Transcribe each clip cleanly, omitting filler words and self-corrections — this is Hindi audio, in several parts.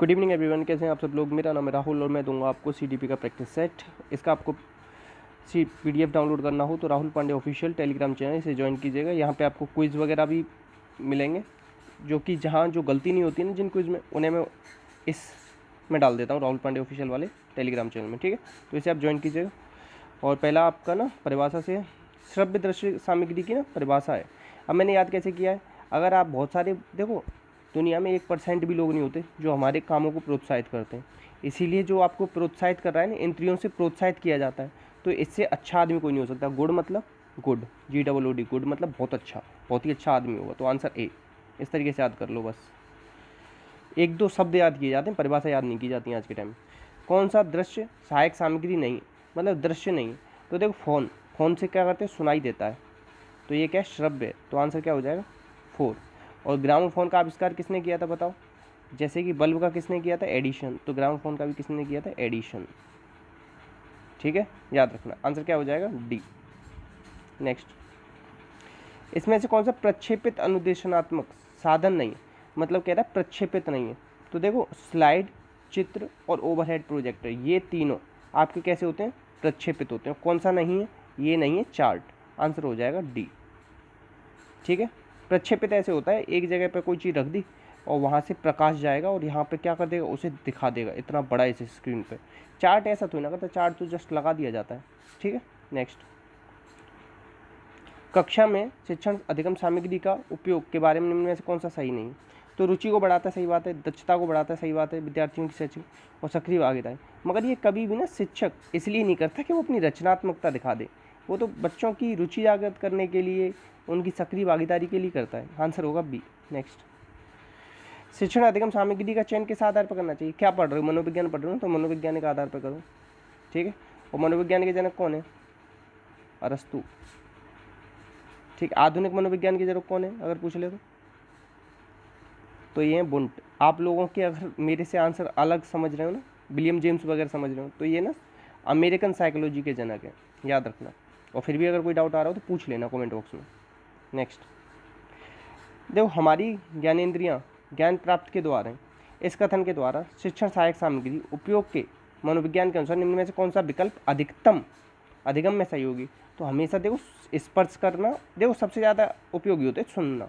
गुड इवनिंग एवरीवन, कैसे हैं आप सब लोग। मेरा नाम है राहुल और मैं दूंगा आपको सीडीपी का प्रैक्टिस सेट। इसका आपको पीडीएफ डाउनलोड करना हो तो Rahul Pandey official Telegram channel इसे ज्वाइन कीजिएगा। यहाँ पे आपको क्विज़ वगैरह भी मिलेंगे, जो कि जहाँ जो गलती नहीं होती है ना जिन क्विज़ में, उन्हें मैं इस में डाल देता हूँ राहुल पांडे ऑफिशियल वाले टेलीग्राम चैनल में। ठीक है, तो इसे आप ज्वाइन कीजिएगा। और पहला आपका ना परिभाषा से श्रव्य दृश्य सामग्री की ना परिभाषा है। अब मैंने याद कैसे किया है, अगर आप बहुत सारे देखो, दुनिया में 1% भी लोग नहीं होते जो हमारे कामों को प्रोत्साहित करते हैं। इसीलिए जो आपको प्रोत्साहित कर रहा है ना, इंद्रियों से प्रोत्साहित किया जाता है। तो इससे अच्छा आदमी कोई नहीं हो सकता। गुड मतलब गुड, GOOD, गुड मतलब बहुत अच्छा, बहुत ही अच्छा आदमी होगा। तो आंसर ए। इस तरीके से याद कर लो बस। एक दो शब्द याद किए जाते हैं, परिभाषा याद नहीं की जाती है आज के टाइम। कौन सा दृश्य सहायक सामग्री नहीं, मतलब दृश्य नहीं। तो देखो फ़ोन से क्या करते हैं, सुनाई देता है, तो ये क्या है, श्रव्य। तो आंसर क्या हो जाएगा 4। और ग्रामोफोन का आविष्कार किसने किया था बताओ। जैसे कि बल्ब का किसने किया था, एडिशन, तो ग्रामोफोन का भी किसने किया था, एडिशन। ठीक है, याद रखना। आंसर क्या हो जाएगा, डी। नेक्स्ट, इसमें से कौन सा प्रक्षेपित अनुदेशनात्मक साधन नहीं है, मतलब कह रहा है प्रक्षेपित नहीं है। तो देखो स्लाइड, चित्र और ओवरहेड प्रोजेक्टर, ये तीनों आपके कैसे होते हैं, प्रक्षेपित होते हैं। कौन सा नहीं है, ये नहीं है, चार्ट। आंसर हो जाएगा डी। ठीक है, प्रक्षेपित ऐसे होता है, एक जगह पे कोई चीज़ रख दी और वहाँ से प्रकाश जाएगा और यहाँ पे क्या कर देगा, उसे दिखा देगा इतना बड़ा इस स्क्रीन पे। चार्ट ऐसा तो ना करता, चार्ट तो जस्ट लगा दिया जाता है। ठीक है, नेक्स्ट, कक्षा में शिक्षण अधिगम सामग्री का उपयोग के बारे में निम्न में से कौन सा सही नहीं। तो रुचि को बढ़ाता है, सही बात है। दक्षता को बढ़ाता है, सही बात है। विद्यार्थियों की शैक्षिक और सक्रिय भागीदारी, मगर ये कभी भी ना शिक्षक इसलिए नहीं करता कि वो अपनी रचनात्मकता दिखा दे, वो तो बच्चों की रुचि जागृत करने के लिए, उनकी सक्रिय भागीदारी के लिए करता है। आंसर होगा बी। नेक्स्ट, शिक्षण अधिगम सामग्री का चयन किस आधार पर करना चाहिए। क्या पढ़ रहे हो, मनोविज्ञान पढ़ रहे हो तो मनोविज्ञान के आधार पर करो। ठीक है, और मनोविज्ञान के जनक कौन है, अरस्तु। ठीक, आधुनिक मनोविज्ञान के जनक कौन है अगर पूछ ले तो ये है बुंट। आप लोगों के अगर मेरे से आंसर अलग समझ रहे हो ना, विलियम जेम्स वगैरह समझ रहे हो, तो ये ना अमेरिकन साइकोलॉजी के जनक है, याद रखना। और फिर भी अगर कोई डाउट आ रहा हो तो पूछ लेना कमेंट बॉक्स में। नेक्स्ट, देखो हमारी ज्ञानेंद्रियाँ ज्ञान प्राप्त के द्वारा हैं। इस कथन के द्वारा शिक्षण सहायक सामग्री उपयोग के मनोविज्ञान के अनुसार निम्न में से कौन सा विकल्प अधिगम में सहयोगी। तो हमेशा देखो स्पर्श करना, देखो सबसे ज़्यादा उपयोगी होता है सुनना।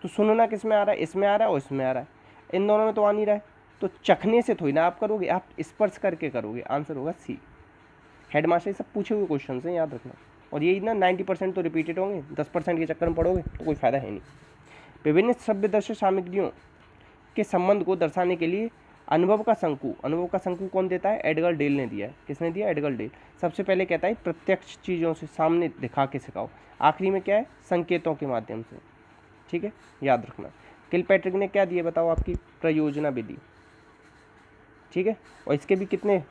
तो सुनना किस में आ रहा है, इसमें आ रहा है और इसमें आ रहा है, इन दोनों में तो आ नहीं रहा है। तो चखने से थोड़ी ना आप करोगे, आप स्पर्श करके करोगे। आंसर होगा सी। हेडमास्टर सब पूछे हुए क्वेश्चन हैं, याद रखना। और यही ना 90% तो रिपीटेड होंगे, 10% के चक्कर में पढ़ोगे तो कोई फायदा है नहीं। विभिन्न सभ्य दर्शक सामग्रियों के संबंध को दर्शाने के लिए अनुभव का शंकु कौन देता है, एडगर डेल ने दिया है। किसने दिया, एडगर डेल। सबसे पहले कहता है प्रत्यक्ष चीज़ों से सामने दिखा के सिखाओ। आखिरी में क्या है, संकेतों के माध्यम से। ठीक है, याद रखना। किलपैट्रिक ने क्या दिया बताओ, आपकी प्रयोजना विधि। ठीक है, और इसके भी कितने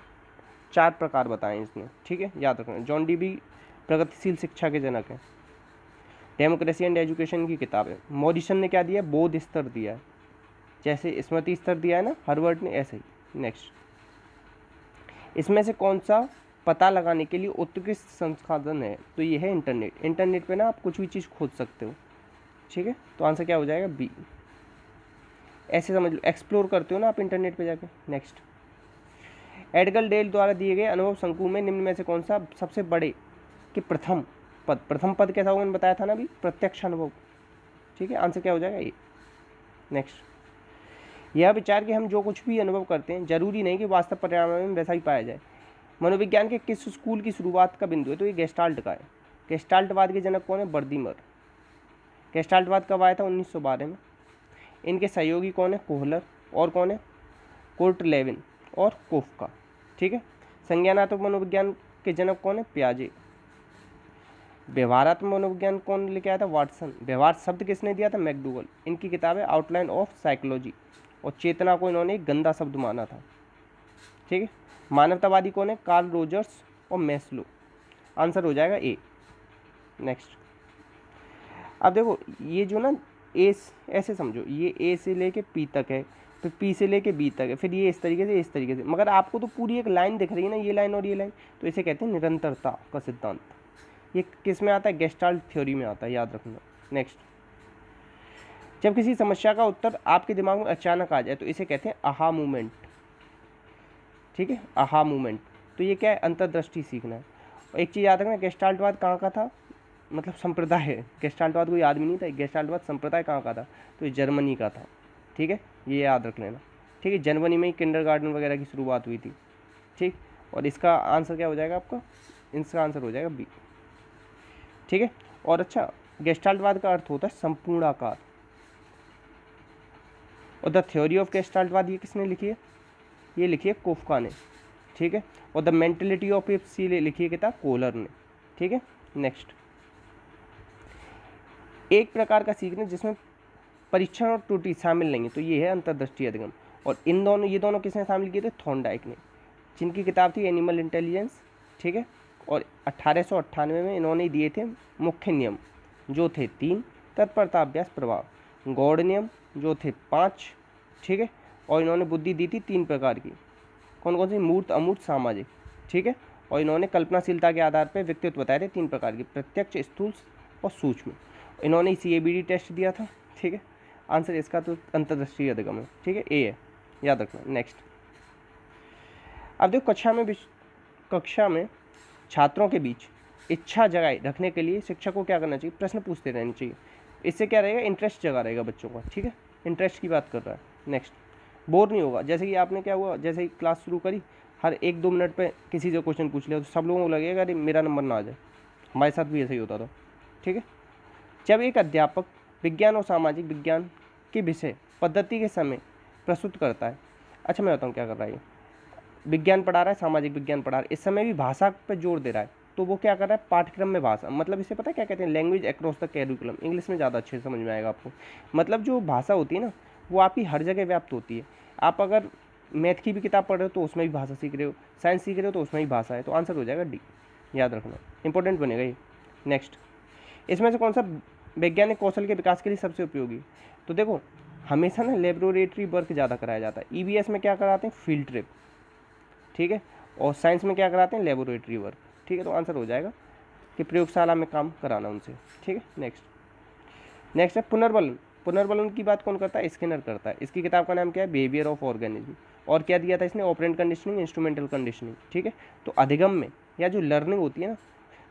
4 प्रकार बताए इसने। ठीक है, याद रखना। जॉन डीबी प्रगतिशील शिक्षा के जनक हैं। डेमोक्रेसी एंड एजुकेशन की किताब है। मॉरिसन ने क्या दिया, बोध स्तर दिया है, जैसे स्मृति स्तर दिया है ना हार्वर्ड ने, ऐसे ही। नेक्स्ट, इसमें से कौन सा पता लगाने के लिए उत्कृष्ट संसाधन है। तो ये है इंटरनेट। इंटरनेट पे ना आप कुछ भी चीज़ खोज सकते हो। ठीक है, तो आंसर क्या हो जाएगा, बी। ऐसे समझ लो, एक्सप्लोर करते हो ना आप इंटरनेट पे जाके। नेक्स्ट, एडगर डेल द्वारा दिए गए अनुभव शंकु में निम्न में से कौन सा सबसे बड़े कि प्रथम पद कैसा होगा, मैंने बताया था ना अभी, प्रत्यक्ष अनुभव। ठीक है, आंसर क्या हो जाएगा, ए। नेक्स्ट, यह विचार कि हम जो कुछ भी अनुभव करते हैं जरूरी नहीं कि वास्तव पर्यावरण में वैसा ही पाया जाए। मनोविज्ञान के किस स्कूल की शुरुआत का बिंदु है। तो ये गेस्टाल्ट का है। गेस्टाल्टवाद के जनक कौन है, बर्दीमर। गेस्टाल्टवाद कब आया था, 1912 में। इनके सहयोगी कौन है, कोहलर। और कौन है, कोर्टलेविन और कोफका। ठीक है, संज्ञानात्मक मनोविज्ञान के जनक कौन है, पियाजे। व्यवहारात्मक मनोविज्ञान कौन लेके आया था, वाटसन। व्यवहार शब्द किसने दिया था, मैकडूगल। इनकी किताब है आउटलाइन ऑफ साइकोलॉजी। और चेतना को इन्होंने एक गंदा शब्द माना था। ठीक है, मानवतावादी कौन है, कार्ल रोजर्स और मैस्लो। आंसर हो जाएगा ए। नेक्स्ट, अब देखो ये जो ना ए, ऐसे समझो, ये ए से लेके पी तक है, फिर पी से लेके बी तक है, फिर ये इस तरीके से, मगर आपको तो पूरी एक लाइन दिख रही है ना, ये लाइन और ये लाइन, तो इसे कहते हैं निरंतरता का सिद्धांत। ये किस में आता है, गेस्टाल्ट थ्योरी में आता है, याद रखना। नेक्स्ट, जब किसी समस्या का उत्तर आपके दिमाग में अचानक आ जाए तो इसे कहते हैं आहा मूवमेंट। ठीक है, आहा मूवमेंट। तो ये क्या है, अंतर्दृष्टि सीखना है। और एक चीज़ याद रखना, गेस्टाल्टवाद कहाँ का था, मतलब संप्रदाय है, गेस्टाल्टवाद कोई आदमी नहीं था, गेस्टाल्टवाद संप्रदाय कहाँ का था, तो ये जर्मनी का था। ठीक है, ये याद रख लेना। ठीक है, जर्मनी में ही किंडरगार्टन वगैरह की शुरुआत हुई थी। ठीक, और इसका आंसर क्या हो जाएगा आपका, इसका आंसर हो जाएगा बी। ठीक है, और अच्छा, गेस्टाल्टवाद का अर्थ होता है संपूर्ण आकार। और द थ्योरी ऑफ गेस्टाल्टवाद ये किसने लिखी है, ये लिखी है कोफका ने। ठीक है, और द मेंटेलिटी ऑफ एप्स लिखी है किताब कोहलर ने। ठीक है, नेक्स्ट, एक प्रकार का सीखना जिसमें परीक्षण और त्रुटि शामिल नहीं है, तो ये है अंतर्दृष्टि अधिगम। और इन दोनों, ये दोनों किसने शामिल किए थे, थॉर्नडाइक ने, जिनकी किताब थी एनिमल इंटेलिजेंस। ठीक है, और 1898 में इन्होंने दिए थे मुख्य नियम, जो थे 3, तत्परता, अभ्यास, प्रभाव। गौड़ नियम जो थे 5। ठीक है, और इन्होंने बुद्धि दी थी 3 प्रकार की, कौन कौन सी, मूर्त, अमूर्त, सामाजिक। ठीक है, और इन्होंने कल्पनाशीलता के आधार पर व्यक्तित्व बताए थे 3 प्रकार की, प्रत्यक्ष, स्थूल और सूक्ष्म। इन्होंने CABD टेस्ट दिया था। ठीक है, आंसर इसका तो अंतर्दृष्टि अधिगम है। ठीक है, ए है, याद रखना। नेक्स्ट, अब देखो, कक्षा में छात्रों के बीच इच्छा जगाए रखने के लिए शिक्षक को क्या करना चाहिए, प्रश्न पूछते रहने चाहिए। इससे क्या रहेगा, इंटरेस्ट जगा रहेगा बच्चों का। ठीक है, इंटरेस्ट की बात कर रहा है। नेक्स्ट, बोर नहीं होगा। जैसे कि आपने क्या हुआ, जैसे ही क्लास शुरू करी, हर 1-2 मिनट पे किसी से क्वेश्चन पूछ लिया तो सब लोगों को लगेगा अरे मेरा नंबर ना आ जाए। हमारे साथ भी ऐसा ही होता था। ठीक है, जब एक अध्यापक विज्ञान और सामाजिक विज्ञान के विषय पद्धति के समय प्रस्तुत करता है, अच्छा मैं बताऊँ क्या कर रहा है, विज्ञान पढ़ा रहा है, सामाजिक विज्ञान पढ़ा रहा है, इस समय भी भाषा पर जोर दे रहा है, तो वो क्या कर रहा है, पाठ्यक्रम में भाषा, मतलब इसे पता है क्या कहते हैं, language across the curriculum. English में ज़्यादा अच्छे से समझ में आएगा आपको। मतलब जो भाषा होती है ना, वो आपकी हर जगह व्याप्त होती है। आप अगर मैथ की भी किताब पढ़ रहे हो तो उसमें भी भाषा सीख रहे हो, साइंस सीख रहे हो तो उसमें भी भाषा है, तो आंसर हो जाएगा डी। याद रखना, इंपॉर्टेंट बनेगा ये। नेक्स्ट, इसमें से कौन सा वैज्ञानिक कौशल के विकास के लिए सबसे उपयोगी, तो देखो हमेशा ना लेबोरेटरी वर्क ज़्यादा कराया जाता है। EVS में क्या कराते हैं, फील्ड ट्रिप। ठीक है, और साइंस में क्या कराते हैं, लेबोरेटरी वर्क। ठीक है, तो आंसर हो जाएगा कि प्रयोगशाला में काम कराना उनसे। ठीक है, नेक्स्ट है पुनर्बलन। पुनर्बलन की बात कौन करता है, स्किनर करता है। इसकी किताब का नाम क्या है, बिहेवियर ऑफ ऑर्गेनिज्म। और क्या दिया था इसने, ऑपरेंट कंडीशनिंग, इंस्ट्रूमेंटल कंडीशनिंग। ठीक है, तो अधिगम में या जो लर्निंग होती है ना,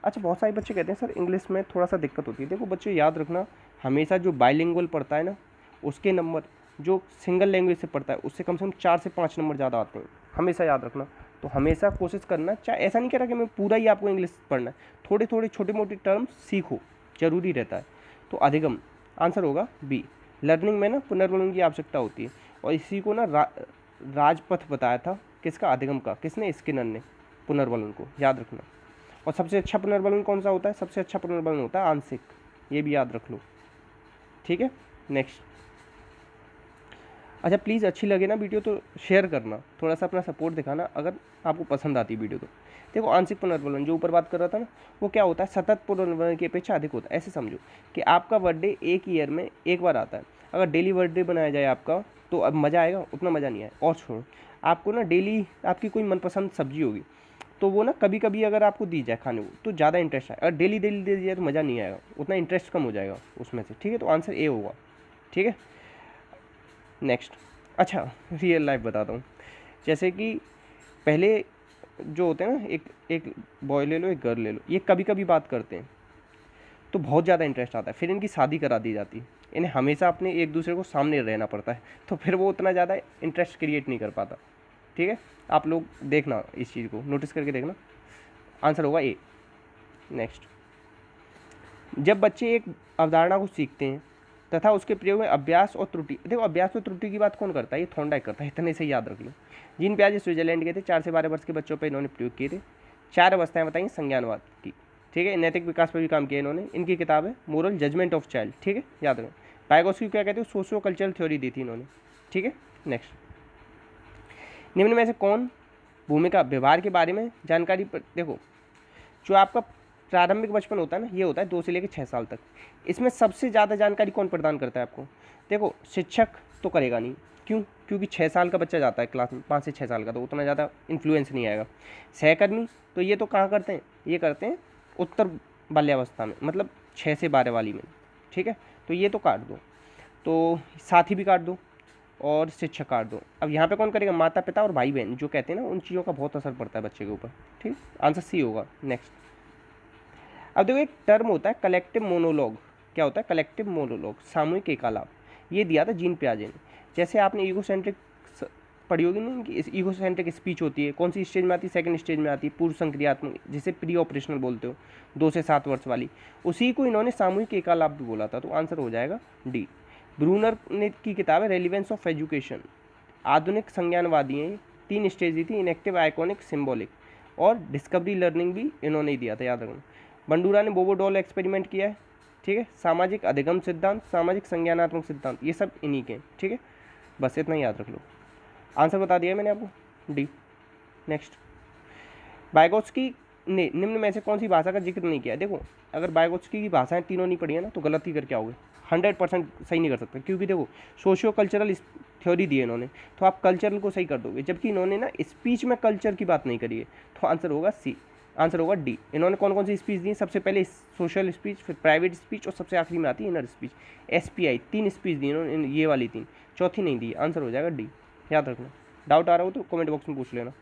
अच्छा बहुत सारे बच्चे कहते हैं सर इंग्लिश में थोड़ा सा दिक्कत होती है। देखो बच्चे याद रखना, हमेशा जो बाइलिंगुअल पढ़ता है ना, उसके नंबर जो सिंगल लैंग्वेज से पढ़ता है उससे कम से कम 4 से 5 नंबर ज़्यादा आते हैं, हमेशा याद रखना। तो हमेशा कोशिश करना, चाहे ऐसा नहीं कह रहा कि मैं पूरा ही आपको इंग्लिश पढ़ना है, थोड़े थोड़े छोटे मोटे टर्म्स सीखो, जरूरी रहता है। तो अधिगम आंसर होगा बी। लर्निंग में ना पुनर्बलन की आवश्यकता होती है, और इसी को ना राजपथ बताया था किसका, अधिगम का, किसने, स्किनर ने, पुनर्बलन को, याद रखना। और सबसे अच्छा पुनर्बलन कौन सा होता है, सबसे अच्छा पुनर्बलन होता है आंशिक, ये भी याद रख लो। ठीक है, नेक्स्ट, अच्छा प्लीज़ अच्छी लगे ना वीडियो तो शेयर करना, थोड़ा सा अपना सपोर्ट दिखाना अगर आपको पसंद आती है वीडियो तो। देखो आंशिक पुनर्बलन जो ऊपर बात कर रहा था ना, वो क्या होता है, सतत पुनर्बलन की अपेक्षा अधिक होता है। ऐसे समझो कि आपका बर्थडे एक ईयर में एक बार आता है, अगर डेली बर्थडे बनाया जाए आपका तो अब मज़ा आएगा, उतना मज़ा नहीं आएगा। और छोड़ो, आपको ना डेली आपकी कोई मनपसंद सब्जी होगी तो वो ना कभी कभी अगर आपको दी जाए खाने को तो ज़्यादा इंटरेस्ट आए, अगर डेली डेली दे दी जाए तो मज़ा नहीं आएगा, उतना इंटरेस्ट कम हो जाएगा उसमें से। ठीक है, तो आंसर ए होगा। ठीक है, नेक्स्ट, अच्छा रियल लाइफ बताता हूँ। जैसे कि पहले जो होते हैं ना, एक बॉय ले लो, एक गर्ल ले लो, ये कभी कभी बात करते हैं तो बहुत ज़्यादा इंटरेस्ट आता है, फिर इनकी शादी करा दी जाती है, इन्हें हमेशा अपने एक दूसरे को सामने रहना पड़ता है, तो फिर वो उतना ज़्यादा इंटरेस्ट क्रिएट नहीं कर पाता। ठीक है, आप लोग देखना, इस चीज़ को नोटिस करके देखना, आंसर होगा ए। नेक्स्ट, जब बच्चे एक अवधारणा को सीखते हैं तथा उसके प्रयोग में अभ्यास और त्रुटि, देखो अभ्यास और त्रुटि की बात कौन करता है, ये थॉर्नडाइक करता है, इतने से याद रख लो। जीन पियाजे स्विट्जरलैंड गए थे, 4 से 12 वर्ष के बच्चों पर इन्होंने प्रयोग किए थे। 4 अवस्थाएं बताई संज्ञानवाद की। ठीक है, नैतिक विकास पर भी काम किया इन्होंने। इनकी किताब है मोरल जजमेंट ऑफ चाइल्ड। ठीक है, याद रखें। वाइगोत्स्की क्या कहते हैं, सोशियो कल्चरल थ्योरी दी थी इन्होंने। ठीक है, नेक्स्ट, निम्न में से कौन भूमिका व्यवहार के बारे में जानकारी पर, देखो जो आपका प्रारंभिक बचपन होता है ना, ये होता है 2 से लेकर 6 साल तक, इसमें सबसे ज़्यादा जानकारी कौन प्रदान करता है आपको, देखो शिक्षक तो करेगा नहीं, क्यों, क्योंकि 6 साल का बच्चा जाता है क्लास में, 5 से 6 साल का, तो उतना ज़्यादा इन्फ्लुएंस नहीं आएगा। सहकर्मी तो ये तो कहाँ करते हैं, ये करते हैं उत्तर बाल्यावस्था में, मतलब 6 से 12 वाली में। ठीक है, तो ये तो काट दो। तो साथी भी काट दो और शिक्षक काट दो। अब यहाँ पे कौन करेगा, माता पिता और भाई बहन जो कहते हैं ना, उन चीज़ों का बहुत असर पड़ता है बच्चे के ऊपर। ठीक, आंसर सी होगा। नेक्स्ट, अब देखो एक टर्म होता है कलेक्टिव मोनोलॉग। क्या होता है कलेक्टिव मोनोलॉग, सामूहिक एकालाप। ये दिया था जीन पियाजे ने। जैसे आपने ईगोसेंट्रिक पढ़ी होगी नहीं कि ईगोसेंट्रिक स्पीच होती है, कौन सी स्टेज में आती है, सेकंड स्टेज में आती है, पूर्व संक्रियात्मक, जिसे प्री ऑपरेशनल बोलते हो, 2 से 7 वर्ष वाली। उसी को इन्होंने सामूहिक एकालाप भी बोला था। तो आंसर हो जाएगा डी। ब्रूनर ने की किताब है रेलिवेंस ऑफ एजुकेशन, आधुनिक संज्ञानवादी है। 3 स्टेज दी थी, इनेक्टिव, आइकॉनिक, सिम्बॉलिक, और डिस्कवरी लर्निंग भी इन्होंने ही दिया था, याद रखना। बंडूरा ने बोबो डॉल एक्सपेरिमेंट किया है। ठीक है, सामाजिक अधिगम सिद्धांत, सामाजिक संज्ञानात्मक सिद्धांत, ये सब इन्हीं के। ठीक है, बस इतना ही याद रख लो। आंसर बता दिया मैंने आपको, डी। नेक्स्ट, वाइगोत्स्की ने निम्न में से कौन सी भाषा का जिक्र नहीं किया। देखो अगर वाइगोत्स्की की भाषाएं तीनों नहीं पढ़ी है ना, तो गलती करके आओगे, 100% सही नहीं कर सकते। क्योंकि देखो सोशियो कल्चरल थ्योरी दी है इन्होंने, तो आप कल्चरल को सही कर दोगे, जबकि इन्होंने ना स्पीच में कल्चर की बात नहीं करी है। तो आंसर होगा सी, आंसर होगा डी। इन्होंने कौन कौन सी स्पीच दी, सबसे पहले सोशल स्पीच, फिर प्राइवेट स्पीच, और सबसे आखिरी में आती है इनर स्पीच, SPI। 3 स्पीच दी इन्होंने, ये वाली 3, चौथी नहीं दी। आंसर हो जाएगा डी, याद रखना। डाउट आ रहा हो तो कमेंट बॉक्स में पूछ लेना।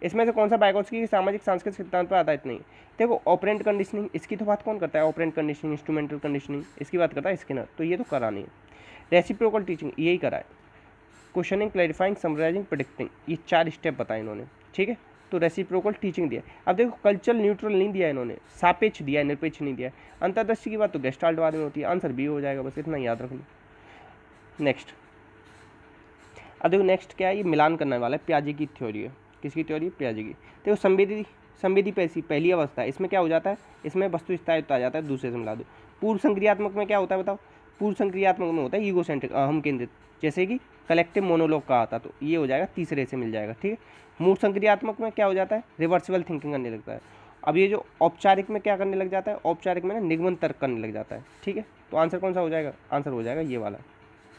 इसमें से कौन सा वाइगोत्स्की की सामाजिक सांस्कृतिक सिद्धांत पर आधारित नहीं। देखो ऑपरेंट कंडीशनिंग, इसकी तो बात कौन करता है, ऑपरेंट कंडीशनिंग, इंस्ट्रूमेंटल कंडीशनिंग, इसकी बात करता है स्किनर। तो ये तो करा नहीं है। रेसिप्रोकल टीचिंग यही करा है। क्वेश्चनिंग, क्लैरिफाइंग, समराइजिंग, प्रेडिक्टिंग, ये 4 स्टेप बताए इन्होंने। ठीक है, तो रेसिप्रोकल टीचिंग दिया। अब देखो कल्चरल न्यूट्रल नहीं दिया इन्होंने, सापेक्ष दिया है, निरपेक्ष नहीं दिया है। अंतर्दृष्टि की बात तो गेस्टाल्ट बाद में होती है। आंसर बी हो जाएगा, बस इतना याद रखना। नेक्स्ट, अब देखो नेक्स्ट क्या है, ये मिलान करने वाला है, पियाजे की थ्योरी है। किसकी थ्योरी है, पियाजे की। देखो संवेदी पहली अवस्था है, इसमें क्या हो जाता है, इसमें वस्तु स्थायित्व आ जाता है, दूसरे से मिला दो। पूर्व संक्रियात्मक में क्या होता है बताओ, पूर्व संक्रियात्मक में होता है ईगोसेंट्रिक, अहम केंद्रित, जैसे कि कलेक्टिव मोनोलॉग कहा था, तो ये हो जाएगा तीसरे से मिल जाएगा। ठीक है, मूल संक्रियात्मक में क्या हो जाता है, रिवर्सिबल थिंकिंग करने लगता है। अब ये जो औपचारिक में क्या करने लग जाता है, औपचारिक में ना निगमन तर्क करने लग जाता है। ठीक है, तो आंसर कौन सा हो जाएगा, आंसर हो जाएगा ये वाला।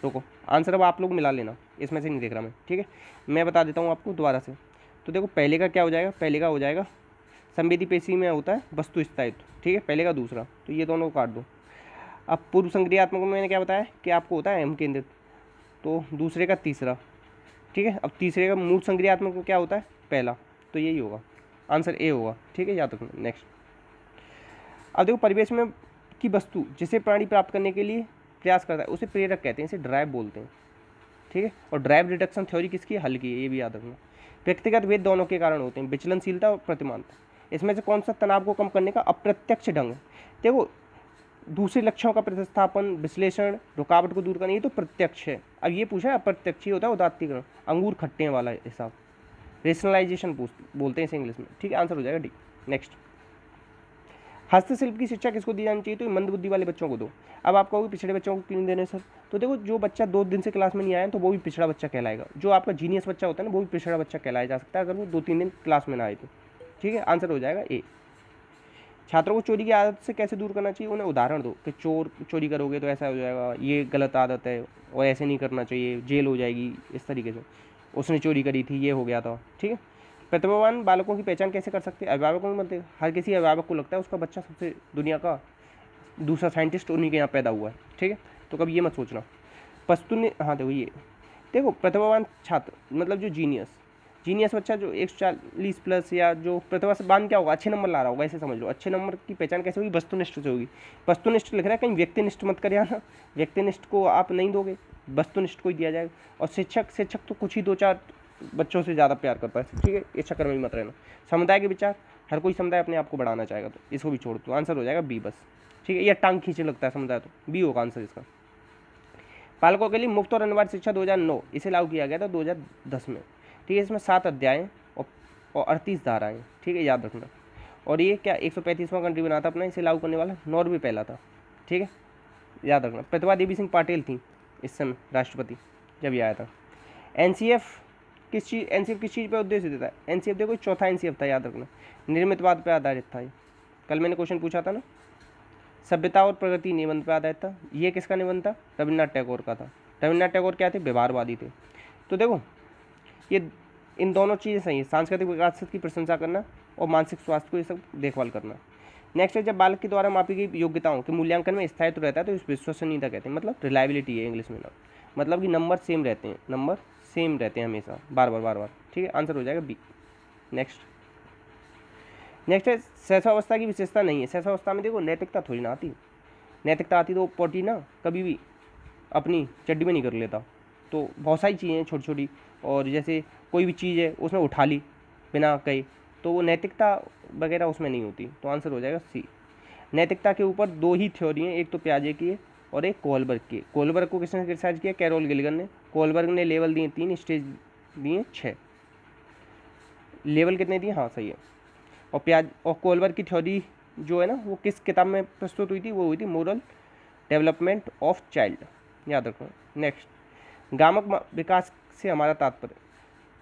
रुको, आंसर अब आप लोग मिला लेना, इसमें से नहीं देख रहा मैं। ठीक है, मैं बता देता हूँ आपको दोबारा से। तो देखो पहले का क्या हो जाएगा, पहले का हो जाएगा संवेदी पेशी में होता है वस्तु स्थायित्व। ठीक है, पहले का दूसरा, तो ये दोनों को काट दो। अब पूर्व संक्रियात्मक में मैंने क्या बताया कि आपको होता है अहम केंद्रित, तो दूसरे का तीसरा। ठीक है, अब तीसरे का मूल संक्रियात्मक में क्या होता है, पहला, तो यही होगा, आंसर ए होगा। ठीक है, याद रखना। नेक्स्ट, अब देखो परिवेश में की वस्तु जिसे प्राणी प्राप्त करने के लिए प्रयास करता है उसे प्रेरक कहते हैं, इसे ड्राइव बोलते हैं। ठीक है, और ड्राइव रिडक्शन थ्योरी किसकी है, हल की है, ये भी याद रखना। व्यक्तिगत भेद दोनों के कारण होते हैं, विचलनशीलता और प्रतिमानता। इसमें से कौन सा तनाव को कम करने का अप्रत्यक्ष ढंग है। देखो दूसरे लक्ष्यों का प्रतिस्थापन, विश्लेषण, रुकावट को दूर करना, ये तो प्रत्यक्ष है। अब ये पूछा है अप्रत्यक्ष, ही होता है उदात्तीकरण, अंगूर खट्टे वाला हिसाब, रेशनलाइजेशन बोलते हैं इसे इंग्लिश में। ठीक है, आंसर हो जाएगा डी। नेक्स्ट, हस्तशिल्प की शिक्षा किसको दी जानी चाहिए, तो मंद बुद्धि वाले बच्चों को दो। अब आप कहोगे पिछड़े बच्चों को क्यों नहीं देने सर, तो देखो जो बच्चा 2 दिन से क्लास में नहीं आया तो वो भी पिछड़ा बच्चा कहलाएगा। जो आपका जीनियस बच्चा होता है ना, वो भी पिछड़ा बच्चा कहलाया जा सकता है अगर वो 2-3 दिन क्लास में ना आए तो। ठीक है, आंसर हो जाएगा ए। छात्रों को चोरी की आदत से कैसे दूर करना चाहिए, उन्हें उदाहरण दो कि चोरी करोगे तो ऐसा हो जाएगा, ये गलत आदत है और ऐसे नहीं करना चाहिए, जेल हो जाएगी, इस तरीके से। उसने चोरी करी थी, ये हो गया था। ठीक है, प्रतिभावान बालकों की पहचान कैसे कर सकते हैं, अभिभावकों को बनते। हर किसी अभिभावक को लगता है उसका बच्चा सबसे दुनिया का दूसरा साइंटिस्ट उन्हीं के यहाँ पैदा हुआ है। ठीक है, तो कभी ये मत सोचना। पस्तुन ने, हाँ देखो ये देखो प्रतिभावान छात्र मतलब जो जीनियस बच्चा जो 140 प्लस, या जो प्रतिभावान क्या होगा, अच्छे नंबर ला रहा होगा, ऐसे समझ लो। अच्छे नंबर की पहचान कैसे होगी, वस्तुनिष्ठ से होगी। वस्तुनिष्ठ लिख रहा है, कहीं व्यक्तिनिष्ठ मत कर आना, व्यक्तिनिष्ठ को आप नहीं दोगे, वस्तुनिष्ठ को ही दिया जाएगा। और शिक्षक तो कुछ ही 2-4 बच्चों से ज़्यादा प्यार करता है। ठीक है, इस चक्कर में भी मत रहना। समुदाय के विचार, हर कोई समुदाय अपने आप को बढ़ाना चाहेगा, तो इसको भी छोड़ दो, आंसर हो जाएगा बी बस। ठीक है, यह टांग खींचने लगता है समुदाय, तो बी होगा आंसर इसका। पालकों के लिए मुफ्त और अनिवार्य शिक्षा 2009 इसे लागू किया गया था 2010 में। ठीक है, इसमें 7 अध्याय और 38 धाराएँ। ठीक है, याद रखना। और ये क्या 135वां कंट्री बना था अपना इसे लागू करने वाला, नॉर्वे पहला था। ठीक है, याद रखना। प्रतिभा देवी सिंह पाटिल थी इस समय राष्ट्रपति जब ये आया था। एनसीएफ किस चीज़ पर उद्देश्य देता है, एनसीएफ देखो चौथा एनसीएफ था, याद रखना। निर्मितवाद पर आधारित था। कल मैंने क्वेश्चन पूछा था ना, सभ्यता और प्रगति निबंध पर आधारित था। ये किसका निबंध था, रविन्द्रनाथ टैगोर का था। रविन्द्रनाथ टैगोर क्या थे, व्यवहारवादी थे। तो देखो ये इन दोनों चीज़ें सही है, सांस्कृतिक विरासत की प्रशंसा करना और मानसिक स्वास्थ्य को ये सब देखभाल करना। नेक्स्ट है, जब बालक के द्वारा मापी गई योग्यताओं के मूल्यांकन में स्थायित्व रहता है तो इस विश्वसनीयता कहते हैं, मतलब रिलायबिलिटी है इंग्लिश में ना, मतलब कि नंबर सेम रहते हैं, नंबर सेम रहते हैं हमेशा, बार बार। ठीक है, आंसर हो जाएगा बी। नेक्स्ट है, सहसावस्था की विशेषता नहीं है। सहसावस्था में देखो नैतिकता थोड़ी ना आती, नैतिकता आती तो पोटी ना कभी भी अपनी चड्डी में नहीं कर लेता। तो बहुत सारी चीज़ें हैं छोटी छोटी, और जैसे कोई भी चीज़ है उसने उठा ली बिना कहे, तो वो नैतिकता वगैरह उसमें नहीं होती। तो आंसर हो जाएगा सी। नैतिकता के ऊपर दो ही थ्योरी हैं, एक तो पियाजे की है और एक कोलबर्ग की। कोलबर्ग को किसने क्रिटिसाइज किया? कैरोल गिलिगन ने। कोलबर्ग ने लेवल दिए 3, स्टेज दिए 6। लेवल कितने दिए? हाँ सही है। और कोलबर्ग की थ्योरी जो है ना वो किस किताब में प्रस्तुत हुई थी? वो हुई थी मोरल डेवलपमेंट ऑफ चाइल्ड, याद रखो। नेक्स्ट, गामक विकास से हमारा तात्पर्य,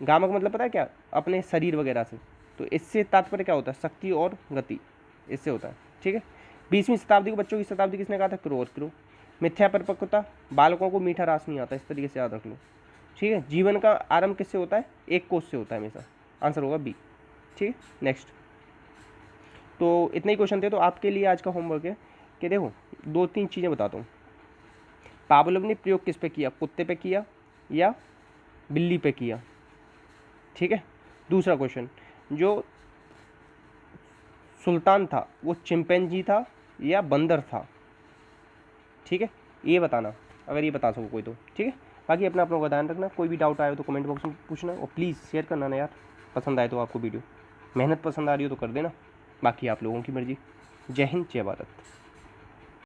गामक मतलब पता है क्या? अपने शरीर वगैरह से। तो इससे तात्पर्य क्या होता है? शक्ति और गति, इससे होता है। ठीक है, 20वीं शताब्दी को बच्चों की शताब्दी किसने कहा था? क्रो। मिथ्या परिपक्वता, बालकों को मीठा रास नहीं आता, इस तरीके से याद रख लो। ठीक है, जीवन का आरंभ किससे होता है? एक कोष से होता है हमेशा। आंसर होगा बी। ठीक है, नेक्स्ट। तो इतने ही क्वेश्चन थे। तो आपके लिए आज का होमवर्क है कि देखो 2-3 चीज़ें बताता हूँ। पावलोव ने प्रयोग किस पे किया? कुत्ते पे किया या बिल्ली पे किया? ठीक है, दूसरा क्वेश्चन, जो सुल्तान था वो चिंपैंजी था या बंदर था? ठीक है, ये बताना, अगर ये बता सको कोई तो। ठीक है, बाकी अपना का ध्यान रखना। कोई भी डाउट आए तो कमेंट बॉक्स में पूछना, और प्लीज़ शेयर करना ना यार, पसंद आए तो आपको वीडियो। मेहनत पसंद आ रही हो तो कर देना, बाकी आप लोगों की मर्जी। जय हिंद, जय भारत।